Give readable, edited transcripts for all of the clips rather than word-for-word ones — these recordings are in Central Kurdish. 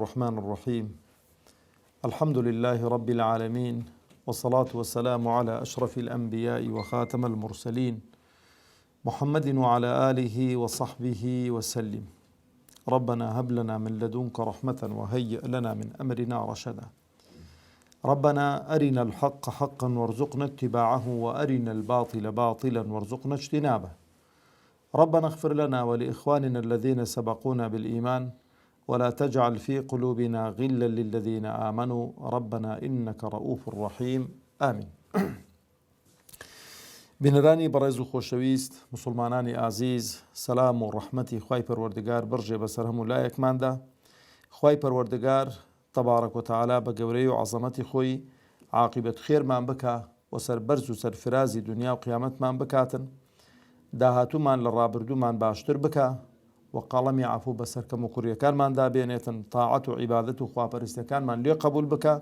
الرحمن الرحيم. الحمد لله رب العالمين، والصلاة والسلام على أشرف الأنبياء وخاتم المرسلين محمد وعلى آله وصحبه وسلم. ربنا هب لنا من لدنك رحمة وهيئ لنا من أمرنا رشدا. ربنا أرنا الحق حقا وارزقنا اتباعه، وأرنا الباطل باطلا وارزقنا اجتنابه. ربنا اغفر لنا ولإخواننا الذين سبقونا بالإيمان، ولا تجعل في قلوبنا غلا للذين آمنوا ربنا إنك رؤوف رحيم. آمين. بنرانی بەڕێز و خۆشەویست، مسلمانانی ئازیز، سەلام و ڕەحمەتی خوای پەروەردگار بڕژێ بەسەر هەموو لایەکماندا. خوای پەروەردگار تەبارەک و تەعالا بە گەورەی و عەزەمەتی خۆی عاقبەت خێرمان بکە و سەربەرز و سەرفرازی دنیا و قیامەتمان بکاتن، داهاتوومان لە ڕابردوومان باشتر بکە و قەڵەمی عەفو بەسەر کەم و کوڕیەکانماندا بێنێتن، تاعەت و عیبادەت و خواپەرستیەکانمان لێ قبول بکە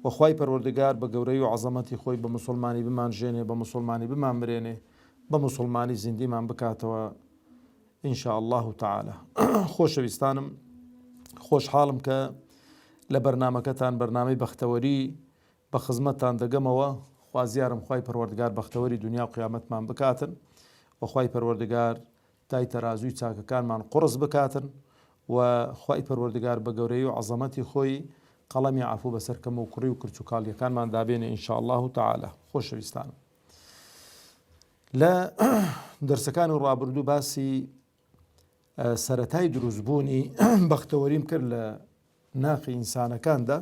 و خوای پەروەردگار بە گەورەی و عەزەمەتی خۆی بە مسلمانی بمان ژێنێ، بە مسلمانی بمان برێنێ، بە مسلمانی زیندیمان بکاتەوە ئینشاء الله تعالی. خۆشەویستانم، خۆشحاڵم کە لە بەرنامەکەتان، بەرنامەی بەختەوەری بە خزمەتتان دەگەمەوە. خوازیارم خوای پەروەردگار بەختەوەری دنیا و قیامەتمان بکاتن و خوای پەروەردگار تای تەرازووی چاکەکانمان قڕس بکاتن و خوای پەروەردگار بە گەورەی و عەزەمەتی خۆی قەڵەمی عەفو بەسەر کەم و کوڕی و کرچ و کاڵیەکانمان دابێنێ ئینشاء الله تعالی. خۆشەویستانم، لە دەرسەکانی ڕابردوو باسی سەرەتای دروستبوونی بەختەوەریم کرد لە ناخی ئینسانەکاندا،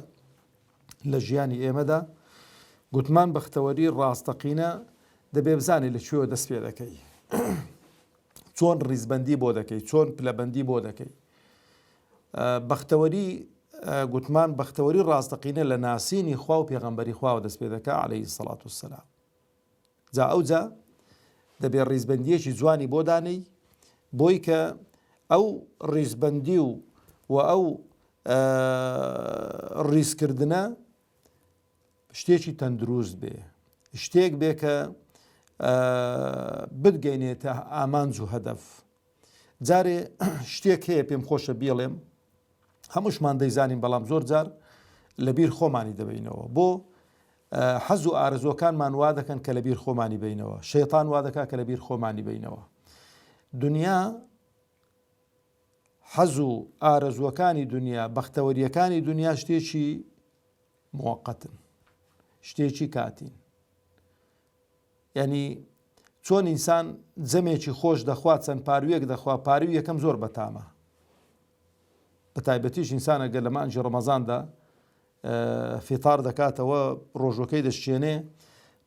لە ژیانی ئێمەدا. گوتمان بەختەوەری ڕاستەقینە دەبێ بزانێ لەکوێوە دەست پێ دەکەی، چۆن ڕیزبەندی بۆ دەکەی، چۆن پلەبەندی بۆ دەکەی. بەختەوەری گوتمان بەختەوەری ڕاستەقینە لە ناسینی خوا و پێغەمبەری خواوە دەست پێ دەکا عەلەیهی سەڵات وەسەلام. جا ئەوجا دەبێ ڕیزبەندیەکی جوانی بۆ دانەی، بۆی کە ئەو ڕیزبەندی و ئەو ڕیزکردنە شتێکی تەندروست بێ، شتێک بێ کە بتگەینێتە ئامانج و هەدەف. جارێ شتێک هەیە پێم خۆشە بیڵێم، هەمووشمان دەیزانین، بەڵام زۆر جار لەبیر خۆمانی دەبینەوە. بۆ حەز و ئارزوەکانمان وا دەکەن کە لەبیر خۆمانی بینەوە، شەیطان وا دەکا کە لەبیر خۆمانی بینەوە. دنیا، حەز و ئارزوەکانی دنیا، بەختەوەریەکانی دنیا شتێکی موقەتن، شتێکی کاتین. یعنی چۆن ئینسان جەمێکی خۆش دەخوات، چەند پارویەک دەخوات، پاروی یەکەم زۆر بەتامە. بە تایبەتیش ئینسان ئەگەر لە مانجی ڕەمەزاندا فیتار دەکاتەوە، ڕۆژەکەی دەشتێنێ،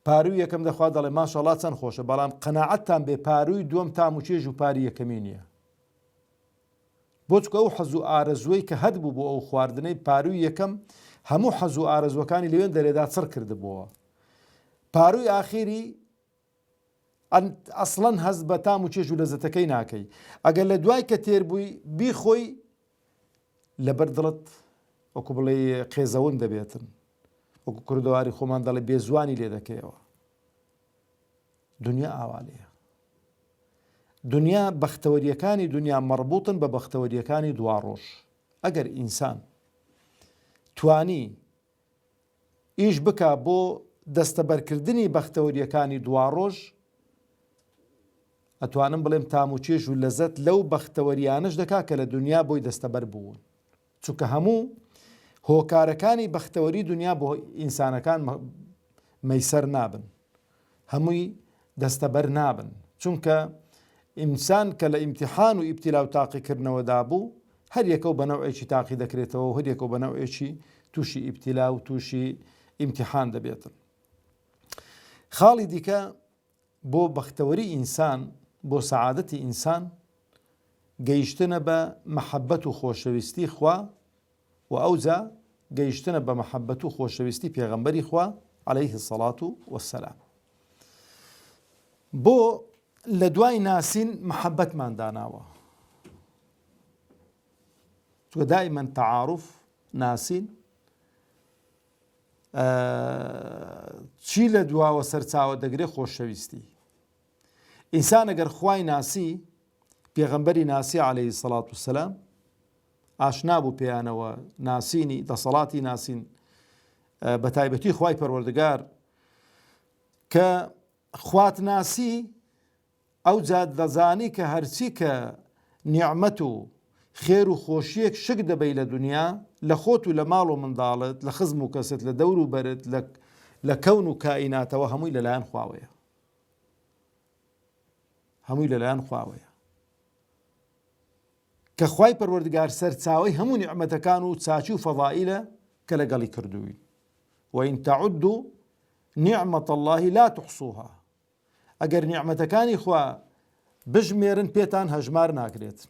پاروی یەکەم دەخوات، دەڵێ ماشەڵڵا چەند خۆشە، بەڵام قەناعەتتان بێ پاروی دووەم تام و چێژ و پاری یەکەمی نییە. بۆ چکە ئەو حەز و ئارەزوەی کە هەد بوو بۆ ئەو خواردنەی، پاروی یەکەم هەموو حەز و ئارەزوەکانی لەوێن دەرێدا چڕ کردبووە. پاروی ئاخیری ئەسڵەن هەز بە تام و چێژ و لەزەتەکەی ناکەی. ئەگەر لە دوای کە تێر بووی بیخۆی، لەبەر دڵت وەکو بڵێ قێزەون دەبێتن، وەکو کوردەواری خۆمان دەڵێ بێزوانی لێ دەکەیەوە. دنیا ئاوالەیە. دنیا، بەختەوەریەکانی دنیا مەڕبوطن بە بەختەوەریەکانی دوا ڕۆژ. ئەگەر ئینسان توانی ئیش بکا بۆ دەستەبەرکردنی بەختەوەریەکانی دوا ڕۆژ، ئەتوانم بڵێم تام و چێژ و لەزەت لەو بەختەوەریانش دەکا کە لە دنیا بۆی دەستەبەر بوون. چونکە هەموو هۆکارەکانی بەختەوەری دنیا بۆ ئینسانەکان مەیسەر نابن، هەمووی دەستەبەر نابن. چونکە ئینسان کە لە ئیمتیحان و ئیبتیلا و تاقیکردنەوەدا بوو، هەر یەکەو بە نەوعێکی تاقی دەکرێتەوە و هەر یەکەو بە نەوعێکی تووشی ئیبتیلا و تووشی ئیمتیحان دەبێتن. خاڵی دیکە بۆ بەختەوەری ئینسان، بۆ سەعادەتی ئینسان، گەیشتنە بە مەحەبەت و خۆشەویستی خوا و ئەوجا گەیشتنە بە مەحەبەت و خۆشەویستی پێغەمبەری خوا عەلەیهی سەڵات وەسەلام. بۆ لە دوای ناسین مەحەبەتمان داناوە، چونکە دائیمەن تەعاروف، ناسین چی لە دواوە سەرچاوە دەگرێت؟ خۆشەویستی. ئینسان ئەگەر خوای ناسی، پێغەمبەری ناسی عەلەیهی سەڵات وەسەلام، ئاشنا بوو پێیانەوە، ناسینی دەسەڵاتی ناسین بە تایبەتی خوای پەروەردگار کە خواتناسی ئەو جات دەزانی کە هەرچی کە نیعمەت و خێر و خۆشیەک شک دەبەی لە دنیا لە خۆت و لە ماڵ و منداڵت لە خزم و کەست لە دەور و بەرت لە کەون و کائیناتەوە هەمووی لەلایەن خواوەیە، هەمووی لەلایەن خواوەیە کە خوای پەروەردگار سەرچاوەی هەموو نیعمەتەکان و چاچی و فەضائیلە کە لەگەڵی کردووی. وئین تەعودوا نعمة الله لا تحصوها. ئەگەر نیعمەتەکانی خوا بژمێرن پێتان هەژمار ناکرێت،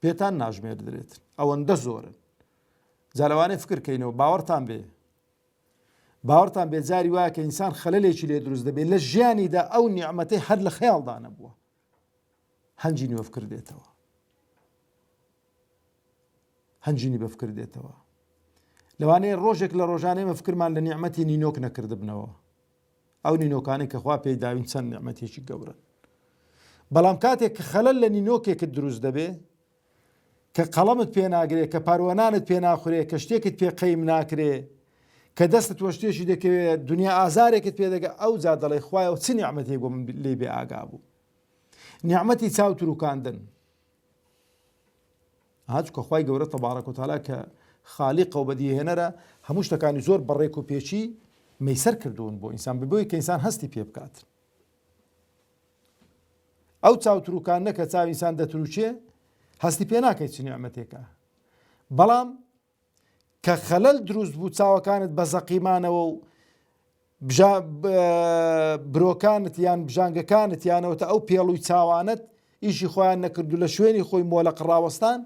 پێتان ناژمێردرێت، ئەوەندە زۆرن. جا لەوانەیە فکرکەینەوە باوەڕتان بێ جاری وایە کە ئینسان خەلەلێکی لێ دروست دەبێت لە ژیانیدا ئەو نیعمەتەی هەر لە خەیاڵدا نەبووە هەنجینی بە فکر دێتەوە، هەنجینی بە فکر دێتەوە. لەوانەیە ڕۆژێک لە ڕۆژانەی مە فکرمان لە نیعمەتی نینۆک نەکردبنەوە، ئەو نینۆکانی کە خوا پێی داوین چەند نیعمەتێکی گەورن. بەڵام کاتێک کە خەلەل لە نینۆکێکت دروست دەبێ کە قەڵەمت پێ ناگرێت، کە پاروانانت پێ ناخورێ، کە شتێکت پێ قەیم ناکرێ، کە دەستت وە شتێکی دەکەوێت، دنیا ئازارێکت پێ دەگە، ئەو جا دەڵێ خوایەوە چ نیعمەتێک بۆ من لێ بێ ئاگا بوو. نیعمەتی چاو تروکاندن. چونکە خوای گەورە تەبارەک و تەعالا کە خالیقە و بەدیهێنەرە هەموو شتەکانی زۆر بەڕێک و پێچی مەیسەر کردوون بۆ ئینسان ببووی کە ئینسان هەستی پێ بکات. ئەو چاو تروکاندنە کە چاو ئینسان دەتروچێ هەستی پێ ناکەیت چ نیعمەتێکە. بەڵام کە خەلەل دروست بوو چاوەکانت بە زەقیمانەوە و برۆکانت یان بژانگەکانت یانەوەتە ئەو پێڵووی چاوانت ئیشی خۆیان نەکردو لە شوێنی خۆی مۆلەق ڕاوەستان،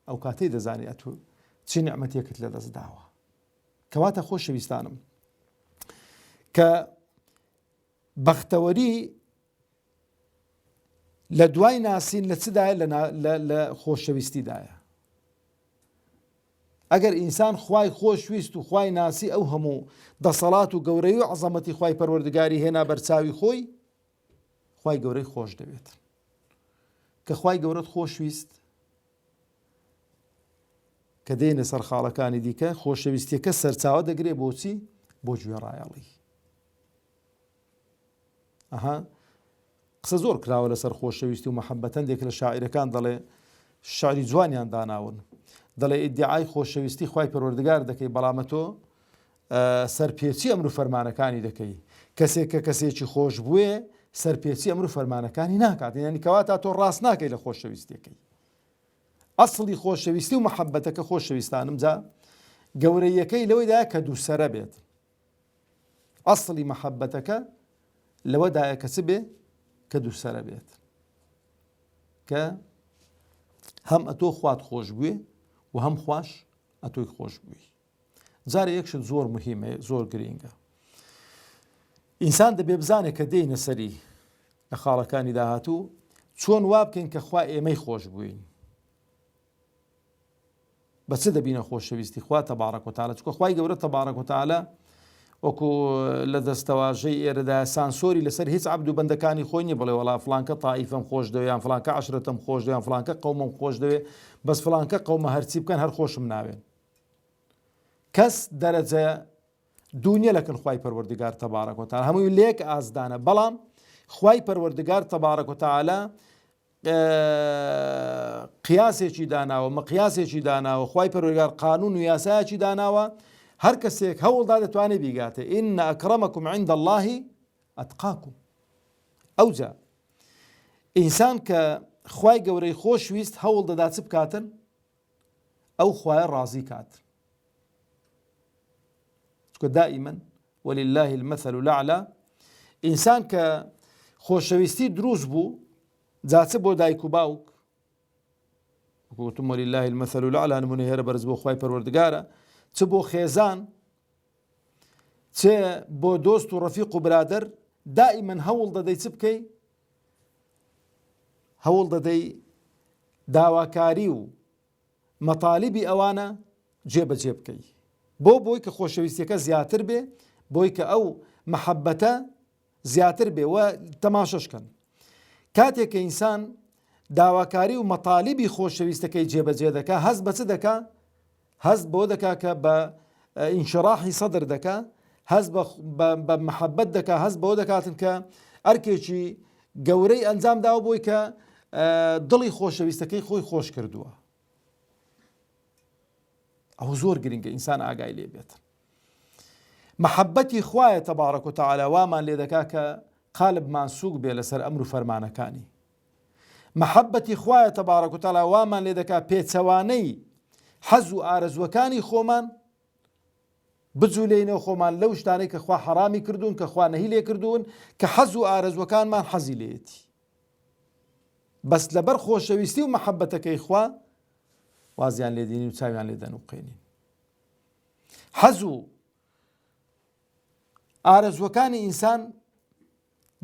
ئەو کاتەی دەزانی ئەتو چ نیعمەتێکت لە دەست داوە. کەواتە خۆشەویستانم کە بەختەوەری لە دوای ناسین لە چدایە لە خۆشەویستیدایە. ئەگەر ئینسان خوای خۆشویست و خوای ناسی ئەو هەموو دەسەڵات و گەورەی و عەزەمەتی خوای پەروەردگاری هێنا بەرچاوی خۆی، خوای گەورەی خۆش دەوێت. کە خوای گەورەت خۆشویست کە دێنە سەر خاڵەکانی دیکە خۆشەویستیەکە سەرچاوە دەگرێت بۆچی؟ بۆ گوێڕایەڵی. قسە زۆر کراوە لەسەر خۆشەویستی و مەحەبەت. هەندێک لە شاعیرەکان دەڵێ شعری جوانیان داناون، دەڵێ ئیدعای خۆشەویستی خوای پەروەردگار دەکەی بەڵامە تۆ سەرپێچی ئەمر و فەرمانەکانی دەکەی. کەسێک کە کەسێکی خۆش بووێ سەرپێچی ئەمر و فەرمانەکانی ناکات، یعنی کەواتە تۆ ڕاست ناکەی لە خۆشەویستیەکەی. ئەسڵی خۆشەویستی و مەحەبەتەکە خۆشەویستانم جا گەورەیەکەی لەوەیدایە کە دووسەرە بێت. ئەسڵی مەحەبەتەکە لەوەدایە کە چ بێ؟ کە دووسەرە بێت، کە هەم ئەتۆ خوات خۆش بووێ و هەم خوش ئەتۆی خۆش بووی. جارە یەکشت زۆر مهمە، زۆر گرینگە. ئینسان دەبێ بزانێت کە دێینە سەری لە خاڵەکانی داهاتوو چۆن وا بکەین کە خوا ئێمەی خۆش بووین. بە چ دەبینە خۆشەویستی خوا تەبارەک و تەعالا؟ چونکە خوای گەورە تەبارەک و تەعالا وەکو لە دەستەواژەی ئێرەدا سانسۆری لەسەر هیچ عەبد و بەندەکانی خۆی نییە، بڵێ وەڵا فڵانکە تائیفەم خۆش دەوێ، یان فڵانکە عەشرەتەم خۆش دەوێ، یان فڵانکە قەومم خۆش دەوێ، بەس فڵانکە قەومە هەرچی بکەن هەر خۆشم ناوێن. کەس دەرەجە دوونیە لەکن خوای پەروەردگار تەبارەک و تەعالا، هەمووی لێک ئازدانە. بەڵام خوای پەروەردگار تەبارەک و تەعالا قیاسێکی داناوە، مقیاسێکی داناوە، خوای پەروەردگار قانون و یاسایەکی داناوە. هەر کەسێک هەوڵدا دەتوانێت بیگاتە ئین ئەکرەمەکم عند الله ئەتقاکم. ئەوجا ئینسان کە خوای گەورەی خۆشویست هەوڵ دەدا چ بکاتن؟ ئەو خوایە ڕازی کات. چونکە دائیمەن وەلله المەثل الأعلى ئینسان کە خۆشەویستی دروست بوو جا چ بۆ دایک و باوک، وەکوتم وەلله المەثل الأعلى نمونەی هێرە بەرز بۆ خوای پەروەردگارە، چ بۆ خێزان، چ بۆ دۆست و ڕەفیق و برادەر، دائیمەن هەوڵ دەدەی چ بکەی؟ هەوڵ دەدەی داواکاری و مەطالیبی ئەوانە جێبەجێ بکەی، بۆی کە خۆشەویستیەکە زیاتر بێ، بۆی کە ئەو مەحەبەتە زیاتر بێ و تەماشەشکەن. کاتێک کە ئینسان داواکاری و مەطالیبی خۆشەویستەکەی جێبەجێ دەکا، هەست بە چ دەکا؟ هەست بۆ دەکا کە بە ئینشراحی سەدر دەکا، هەست بە محەبەت دەکا، هەست بەوە دەکاتن کە ئەرکێکی گەورەی ئەنجام داوە بۆی کە دڵی خۆشەویستەکەی خۆی خۆش کردووە. ئەو زۆر گرنگە ئینسان ئاگای لێ بێت. محەبەتی خوایە تەبارەک و تەعالا وامان لێ دەکا کە قالبمان سووک بێ لەسەر ئەمر و فەرمانەکانی. محەبەتی خوایە تەبارەک و تەعالا وامان لێ دەکا پێچەوانەی حەز و ئارەزوەکانی خۆمان بجوولێنەوە خۆمان لەو شتانەی کە خوا حەرامی کردوون، کە خوا نەهی لێ کردوون، کە حەز و ئارەزوەکانمان حەزی لێتی. بەس لەبەر خۆشەویستی و محەبەتەکەی خوا وازیان لێ دێنین و چاویان لێ دەنووقێنین. حەز و ئارەزوەکانی ئینسان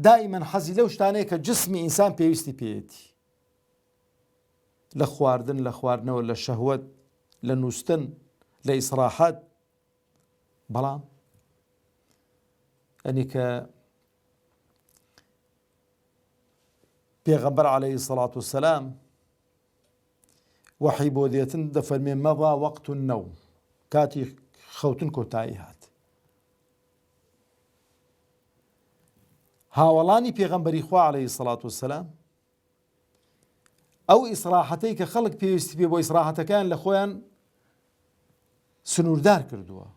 دائیمەن حەزی لەو شتانەیە کە جسمی ئینسان پێویستی پێیەتی، لە خواردن، لە خواردنەوە، لە شەهوەت، لە نووستن، لە ئیسراحەت. بەڵام ئەنی کە پێغەمبەر عەلەیهی سەڵات وەسەلام وحی بۆ دێتن دەفەرمێ مەضا وەقت النەوم، کاتی خەوتن کۆتایی هات. هاوڵانی پێغەمبەری خوا عەلەیهی سەڵات وەسەلام ئەو ئیسراحەتەی کە خەڵک پێویستی پێ بۆ ئیسراحەتەکان لە خۆیان سنووردار کردووە.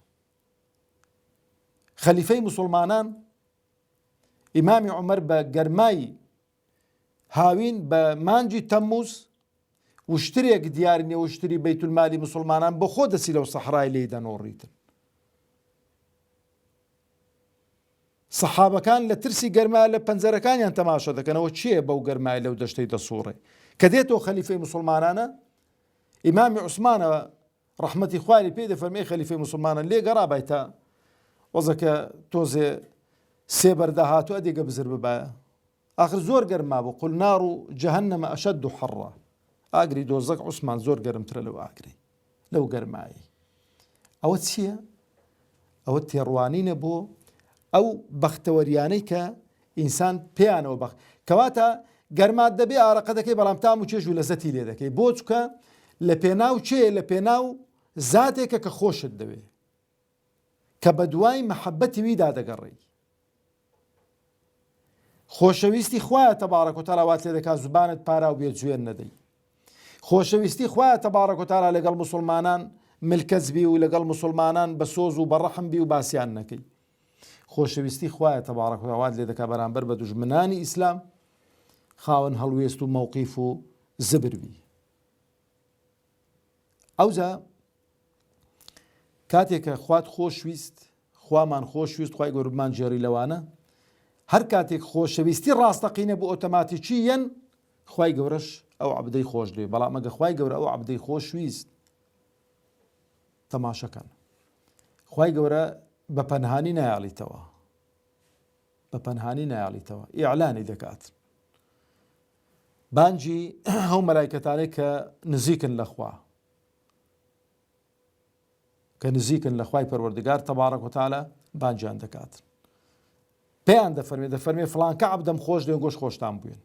خەلیفەی موسڵمانان ئیمامی عومەر بە گەرمای هاوین بە مانجی تەمموز وشترێک دیاری نییە، وشتری بەیتولمالی موسڵمانان بۆ خۆ دەچی لەو سەحرای لێی دەنۆڕیتن. سەحابەکان لە ترسی گەرمای لە پەنجەرەکانیان تەماشا دەکەنەوە چییە بەو گەرمای لەو دەشتەی دەسووڕێ. کە دێتەوە خەلیفەی موسڵمانانە، ئیمامی عوسمانەوە ڕەحمەتی خوای پێی دەفەرمێ خەلیفەی موسڵمانان لێ گەڕابای تا وەزەکە تۆزێ سێ بەردە هاتووە دێگە بزر ببایە. ئاخر زۆر گەرما بوو، قل نار جەهەنەمە ئەشەد حەڕا. ئاگری دۆزەق عوسمان زۆر گەرمترە لەو ئاگری، لەو گەرمایی. ئەوە چییە؟ ئەوە تێڕوانینە بۆ ئەو بەختەوەریانەی کە ئینسان پێیانەوە بەخت. کەواتە گەرمات دەبێ ئارەقە دەکەی، بەڵام تام و چێژ و لەزەتی لێ دەکەی. بۆ چکە لە پێناو چێ، لە پێناو زاتێکە کە خۆشت دەوێ، کە بە دوای مەحەبەتی ویدا دەگەڕی. خۆشەویستی خوایە تەبارەک و تەعالا وات لێ دەکا زوبانت پارا و بێ گوێر نەدەی. خۆشەویستی خوایە تەبارەک و تەعالا لەگەڵ موسڵمانان ملکەز بی و لەگەڵ موسڵمانان بە سۆز و بەڕەحم بی و باسییان نەکەی. خۆشەویستی خوایە تەبارەک و تەعالا وات لێ دەکا بەرامبەر بە دوژمنانی ئیسلام خاوەن هەڵوێست و مەوقیف و زبر بی. ئەوجا کاتێکە خوات خۆشویست، خوامان خۆشویست، خوای گەورە بمان جێڕی لەوانە، هەر کاتێک خۆشەویستی ڕاستەقینە بۆ ئۆتۆماتیکیەن خوای گەورەش ئەو عەبدەی خۆش دەوێ. بەڵام ئەگە خوای گەورە ئەو عەبدەی خۆشویست تەماشەکەن، خوای گەورە بە پەنهانی نایاڵیتەوە، بە پەنهانی نایاڵیتەوە، ئیعلانی دەکات. بانجی ئەو مەلایکەتانەی کە نزیکن لە خوا، کە نزیکن لە خوای پەروەردگار تەبارەک و تەعالا بانجیان دەکات. پێیان دەفەرمێ فڵانکە عەبدەم خۆش دەوێ، گۆش خۆشتان بووین.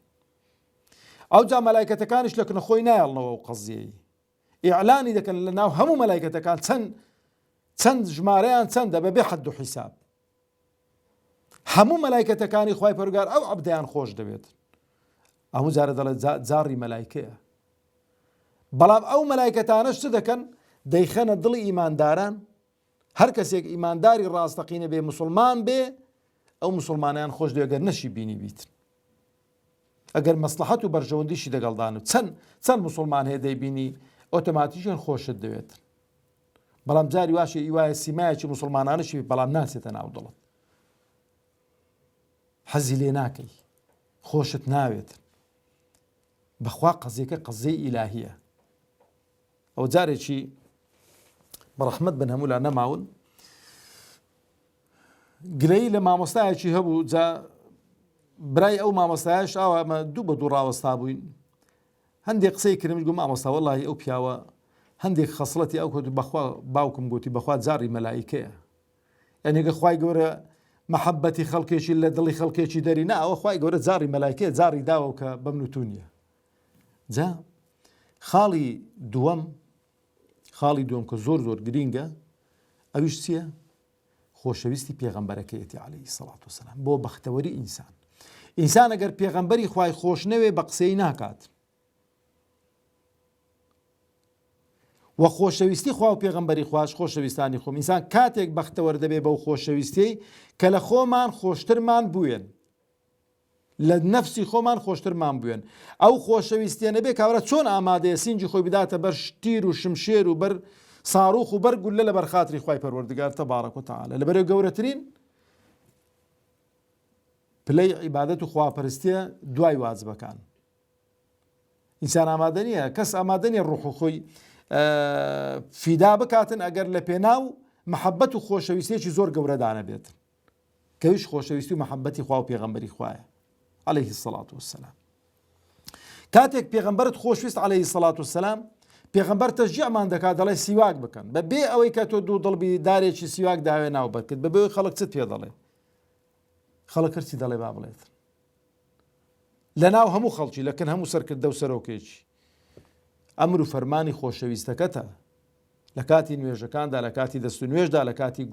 ئەوجا مەلایکەتەکانیش لە کنەخۆی نایڵنەوە و قەزیەی ئیعلانی دەکەن لە ناو هەموو مەلایکەتەکان چەند ژمارەیان چەندە بەبێ حەد و حیساب. هەموو مەلایکەتەکانی خوای پەروەردگار ئەو عەبدەیان خۆش دەوێت. هەموو جارە دەڵێت جاڕی مەلایکەیە. بەڵام ئەو مەلایکەتانەش چ دەکەن؟ دەیخەنە دڵی ئیمانداران. هەر کەسێک ئیمانداری ڕاستەقینە بێ، موسڵمان بێ، ئەو موسڵمانیان خۆش دەوێت ئەگەر نەشی بینی بیت، ئەگەر مەسلحەت و بەرژەوەندیشی دەگەڵدان و چەند موسڵمان هەیە دەیبینی ئۆتۆماتیکیان خۆشت دەوێت. بەڵام جاری واشە ئیوایە سیمایەکی موسڵمانانشی بەڵام ناچێتە ناو دڵت، حەزی لێ ناکەی، خۆشت ناوێت. بەخوا قەزیەکە قەزەی ئیلاهیە. ئەو جارێکی بەڕەحمەت بن هەموو لا نەماون، گرەی لە مامۆستایەکی هەبوو، جا برای ئەو مامۆستایەش ئاوە ئەمە دوو بە دوو ڕاوەستا بووین. هەندێک قسەی کردم، گوم مامۆستا وەڵڵاهی ئەو پیاوە هەندێک خەسڵەتی ئەو کەوت، بەخوا باوکم گوتی بەخوا جاری مەلایکەیە. یعنی ئەگە خوای گەورە مەحەبەتی خەڵکێکی لە دڵی خەڵکێکی دەری نا، ئەوە خوای گەورە جاری مەلایکەیە، جاری داوە کە بەم نوتونیە. جا خاڵی دووەم کە زۆر گرینگە ئەویش چییە؟ خۆشەویستی پێغەمبەرەکەیەتی عەلەیهی سەڵات وسەلام بۆ بەختەوەری ئینسان ئەگەر پێغەمبەری خوای خۆش نەوێ بە قسەی ناکات و خۆشەویستی خوا و پێغەمبەری خواش خۆشەویستانی خۆم ئینسان کاتێک بەختەوەر دەبێ بەو خۆشەویستی کە لە خۆمان خۆشترمان بووێن لە نەفسی خۆمان خۆشترمان بوێن ئەو خۆشەویستیە نەبێ کاورە چۆن ئامادەیە سینجی خۆی بداتە بەر شتیر و شمشێر و بەر ساڕوخ و بەر گولە لە بەرخاتری خوای پەروەردگار تەبارەک و تەعالە لەبەرەوە گەورەترین پلەی عیبادەت و خواپەرستیە دوای واجبەکان ئینسان ئامادە نییە کەس ئامادە نییە ڕوح و خۆی فیدا بکاتن ئەگەر لە پێناو محەبەت و خۆشەویستێکی زۆر گەورەدانە بێت کەویش خۆشەویستی و محەبەتی خوا و پێغەمبەری خوایە عەلەیهی السەڵات وەسسەلام کاتێک پێغەمبەرت خۆشویست عەلەیهی السەڵات وەسسەلام پێغەمبەر تەشجیعمان دەکات دەڵێ سیواک بکەن بەبێ ئەوەی کە تۆ دوو دڵبی دارێکی سیواک داوێ ناو بەرکرد بەبێ خەڵک چت پێ دەڵێ خەڵک هەرچی دەڵێ با بڵێت لە ناو هەموو خەڵکی لەکن هەموو سەرکردە و سەرۆکێکی ئەمر و فەرمانی خۆشەویستەکەتە لە کاتی نوێژەکاندا لە کاتی دەست و نوێژدا لە کاتی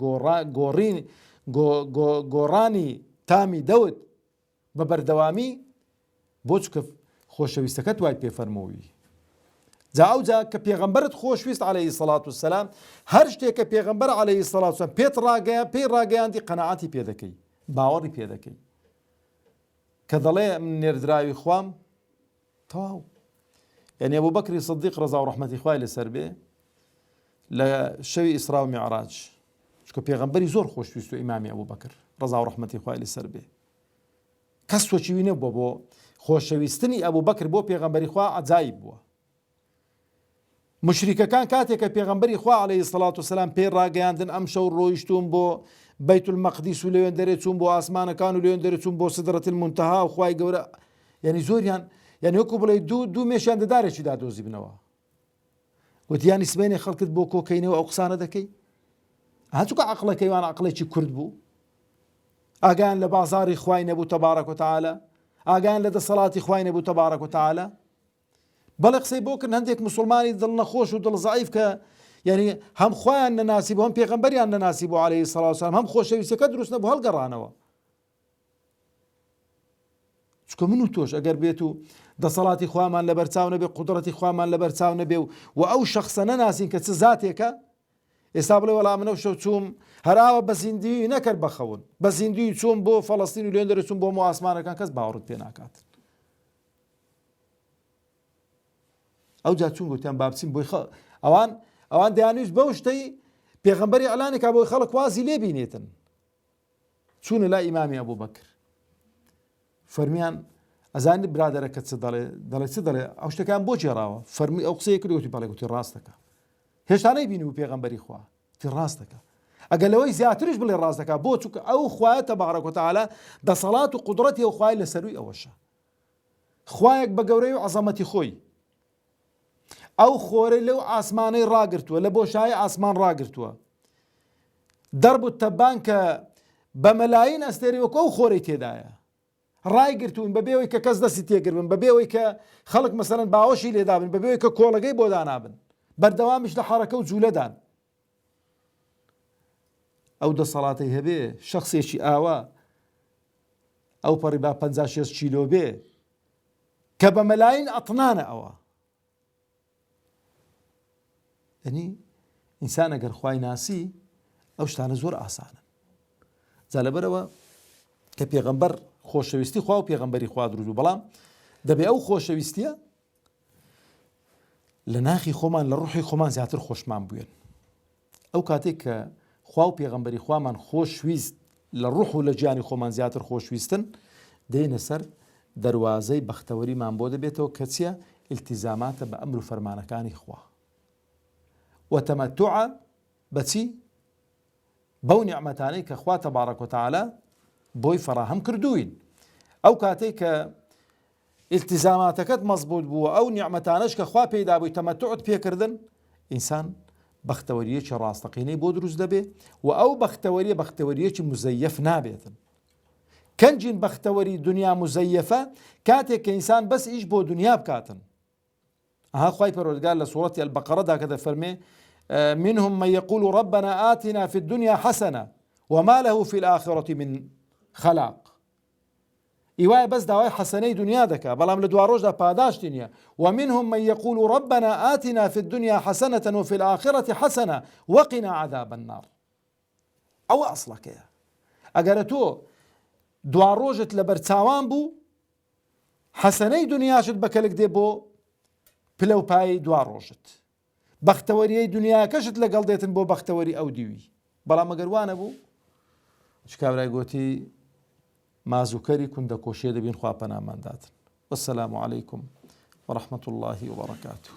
گۆڕانی تامی دەوت بە بەردەوامی بۆ چکە خۆشەویستەکەت وای پێفەرمەووی جا ئەوجا کە پێغەمبەرت خۆشویست عەلەیهی سەڵات وسەلام هەر شتێک کە پێغەمبەر عەلەیهی سەڵات وسەلام پێی ڕاگەیاندی قەنەعەتی پێ دەکەی باوەڕی پێ دەکەی کە دەڵێ من نێردراوی خوام تەواو یعنی ئەبوو بەکری سدیق ڕەزا و ڕەحمەتی خوای لەسەر بێ لە شەوی ئیسرا و میعراج چکە پێغەمبەری زۆر خۆشویست و ئیمامی ئەبوو بەکر ڕەزا و ڕەحمەتی خوای لەسەر بێ کەس تۆچی وینە بۆ خۆشەویستنی ئەبوو بەکر بۆ پێغەمبەری خوا عەجایب بووە مشریکەکان کاتێک کە پێغەمبەری خوا عەلەیهی سەڵات وسەلام پێی ڕاگەیاندن ئەم شەو ڕۆیشتوون بۆ بەیت المەقدیس و لەوێن دەرێ چوون بۆ ئاسمانەکان و لەوێن دەرێ چوون بۆ سدرەت المونتەها و خوای گەورە یعنی زۆریان یعنی وەکو بڵێ دوو مێشیان دەدارێکی دادۆزی بنەوە وتیانی سبەینێ خەڵکت بۆ کۆکەینەوە ئەو قسانە دەکەی هەچووکە عەقڵەکەیوان عەقڵێکی کورد بوو ئاگایان لە بازاری خوای نەبوو تەبارەک و تەعالە ئاگایان لە دەسەڵاتی خوای نەبوو تەبارەک و تەعالە بەڵێ قسەی بۆ کرد هەندێک مسلمانی دڵ نەخۆش و دڵ زەعیف کە یعنی هەم خۆیان نەناسی بوو هەم پێغەمبەریان نەناسی بوو عەلەیهی سەڵات وسەلام هەم خۆشەویستیەکە دروست نەبوو هەڵگەڕانەوە چکە من و تۆش ئەگەر بێت و دەسەڵاتی خوامان لە بەرچاو نەبێ قودرەتی خوامان لە بەرچاو نەبێ و ئەو شەخسە نەناسین کە چ زاتێکە ئێستا بڵێ وەڵام منە شەو چووم هەراوە بە زیندوی نەکرد بەخەون بە زیندوی چووم بۆ فەڵەستین و لێن دەرێ چووم بۆ ئاسمانەکان کەس باوەڕت پێ ناکات ئەو جا چوون گوتیان با بچین بۆی ئەوان دەیانویست بەو شتەی پێغەمبەری ئەلانێکا بۆی خەڵک وازی لێ بینێتن چوونە لای ئیمامی ئەبوو بەکر فەرمیان ئەزانی برادەرەکە چ دەڵێ چ دەڵێ ئەو شتەکان بۆ جێڕاوە فەرمی ئەو قسەیە کردوتی بەڵێ گوتی ڕاستەکە هێشتا نەیبینی و پێغەمبەری خوا تی ڕاستەکە ئەگەر لەوەی زیاتریش بڵێ ڕاستەکە بۆ چووکە ئەو خوایە تەبارەک و تەعالە دەسەڵات و قودرەتی ئەو خوای لەسەروی ئەوەشە خوایەک بە گەورەی و عەزەمەتی خۆی ئەو خۆرەی لەو ئاسمانەی ڕاگرتووە لە بۆشایی ئاسمان ڕاگرتووە دەرب و تەبان کە بە مەلاین ئەستێری وەکو ئەو خۆرەی تێدایە ڕایگرتوون بەبێەوەی کە کەس دەستی تێگربن بەبێەوەی کە خەڵک مەسەرەن باوەشی لێدابن بەبێەوەی کە کۆڵەگەی بۆ دانابن بەردەوامیش لە حەرەکە و جوولەدان ئەو دەسەڵاتی هەبێ شەخصێکی ئاوا ئەو پەڕی با 56 کیلۆ بێ کە بە مەلاین ئەتنانە ئەوە یعنی ئینسان ئەگەر خوای ناسی ئەو شتانە زۆر ئاسانن جا لەبەرەوە کە پێغەمبەر خۆشەویستی خوا و پێغەمبەری خوا دروست بوو بەڵام دەبێ ئەو خۆشەویستیە لە ناخی خۆمان لە ڕوحی خۆمان زیاتر خۆشمان بوێن ئەو کاتێک کە خوا و پێغەمبەری خوامان خۆشویست لە ڕوح و لە گیانی خۆمان زیاتر خۆشویستن دێنە سەر دەروازەی بەختەوەریمان بۆ دەبێتەوە کە چیە ئیلتیزاماتە بە ئەمر و فەرمانەکانی خوا وتەمەتوعە بەچی بەو نیعمەتانەی کە خوا تەبارەک و تەعالە بۆی فەراهەم کردووین ئەو کاتێک کە ئیلتیزاماتەکەت مەزبوط بووە ئەو نیعمەتانەش کە خوا پێیدا بووی تەمەتوعت پێکردن ئینسان بەختەوەریەکی ڕاستەقینەی بۆ دروست دەبێ و ئەو بەختەوەریەکی مزەیەف نابێتن کەنجین بەختەوەری دنیا مزەیەفە کاتێک کە ئینسان بەس ئیش بۆ دنیا بکاتن ها خواهي پروردگار لسورة البقرة دا كده فرمي منهم من يقول ربنا آتنا في الدنيا حسنة وما له في الآخرة من خلاق. إيواي بس داوای حسنەی دنیا دەکا بەڵام لە دوا ڕۆژدا پاداشتی نییە. ومنهم من يقول ربنا آتنا في الدنيا حسنة وفي الآخرة حسنة وقنا عذاب النار. ئەوە ئەسڵەکەیە. ئەگەرە تۆ دوا ڕۆژت لە بەرچاوان بوو حەسەنەی دنیاشت بەکەلک دێ بۆ پلەپایی دوا ڕۆژت، بەختەوەریەی دنیاکەشت لەگەڵ دێتن بۆ بەختەوەری ئەو دیوی. بەڵام ئەگەر وانە بوو چ کابرای گوتی مازووکەری کوندە کۆشیە دەبین خوا پەنامانداتن. والسلام عليكم ورحمة الله وبركاته.